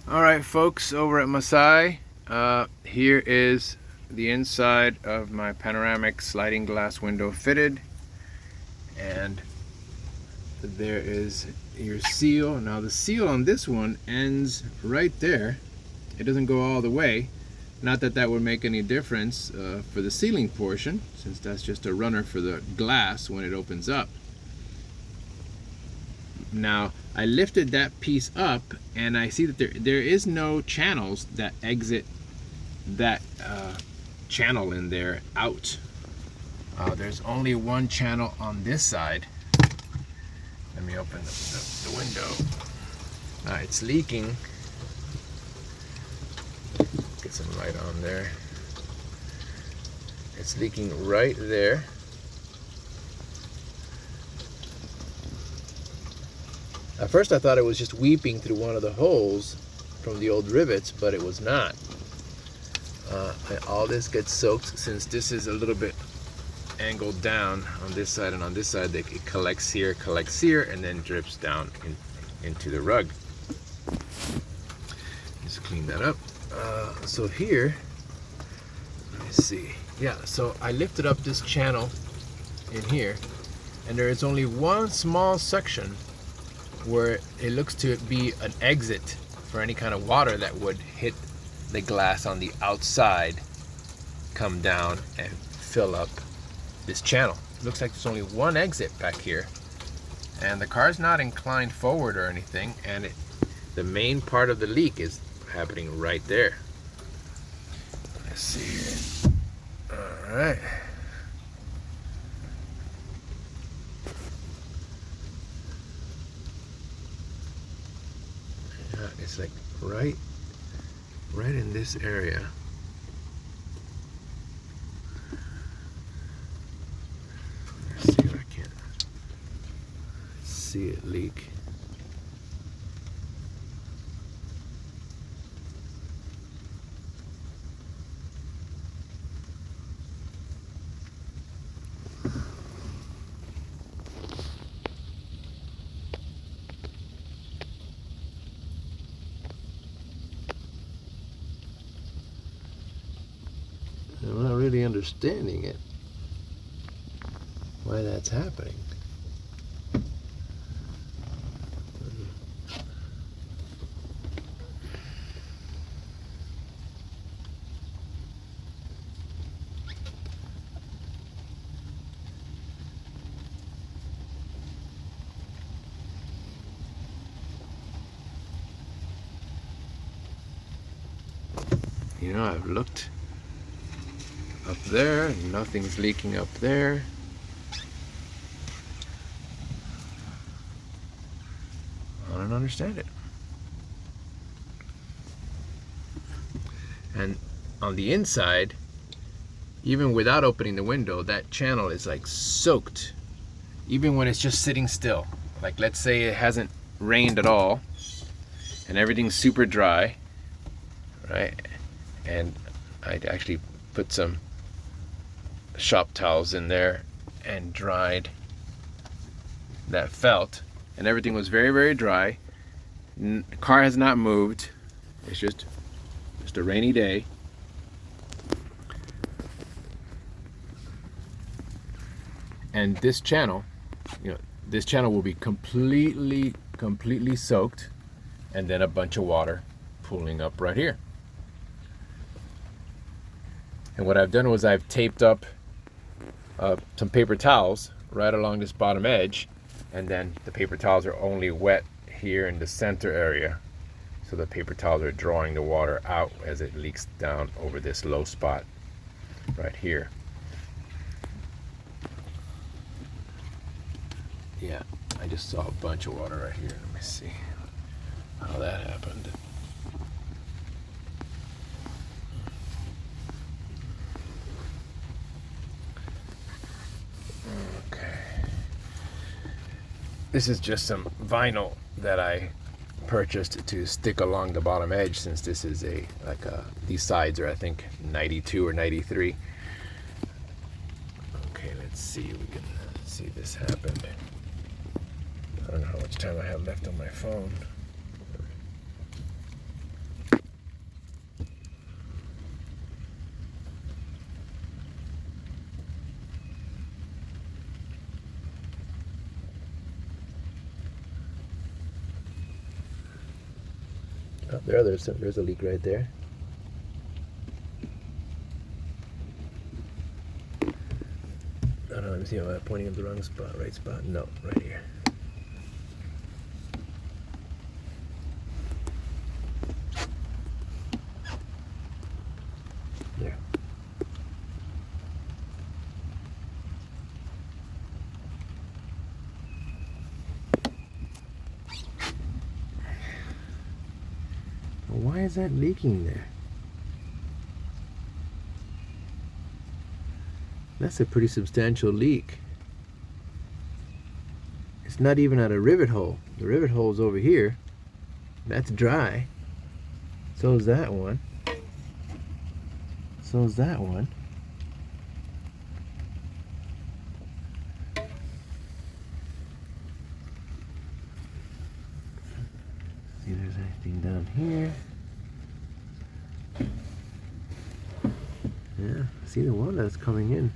Alright folks, over at Masai, here is the inside of my panoramic sliding glass window fitted, and there is your seal. Now the seal on this one ends right there. It doesn't go all the way. Not that that would make any difference for the sealing portion, since that's just a runner for the glass when it opens up. Now I lifted that piece up and I see that there is no channels that exit that channel in there out. There's only one channel on this side. Let me open the window. It's leaking. Get some light on there. It's leaking right there. At first I thought it was just weeping through one of the holes from the old rivets, but it was not. And all this gets soaked. Since this is a little bit angled down on this side and on this side, it collects here, and then drips down into the rug. Just clean that up. So here, let me see. Yeah, so I lifted up this channel in here, and there is only one small section where it looks to be an exit for any kind of water that would hit the glass on the outside, come down and fill up this channel. It looks like there's only one exit back here, and the car's not inclined forward or anything, and the main part of the leak is happening right there. Let's see here. All right. It's like right in this area. Let's see if I can see it leak. I'm not really understanding it, why that's happening. You know, I've looked up there, nothing's leaking up there. I don't understand it. And on the inside, even without opening the window, that channel is like soaked, even when it's just sitting still. Like, let's say it hasn't rained at all and everything's super dry, right? And I actually put some shop towels in there and dried that felt, and everything was very, very dry. The car has not moved. It's just a rainy day. And this channel, this channel will be completely soaked, and then a bunch of water pooling up right here. And what I've done was I've taped up some paper towels right along this bottom edge, and then the paper towels are only wet here in the center area, so the paper towels are drawing the water out as it leaks down over this low spot right here. Yeah, I just saw a bunch of water right here. Let me see how that happened. This is just some vinyl that I purchased to stick along the bottom edge, since this is these sides are, I think, 92 or 93. Okay, let's see if we can see this happen. I don't know how much time I have left on my phone. there's a leak right there. I don't know, let me see, am I pointing at the wrong spot? Right spot? No, right here. There. Why is that leaking there? That's a pretty substantial leak. It's not even at a rivet hole. The rivet hole's over here. That's dry. So is that one. So is that one. See if there's anything down here. Yeah, see the one that's coming in.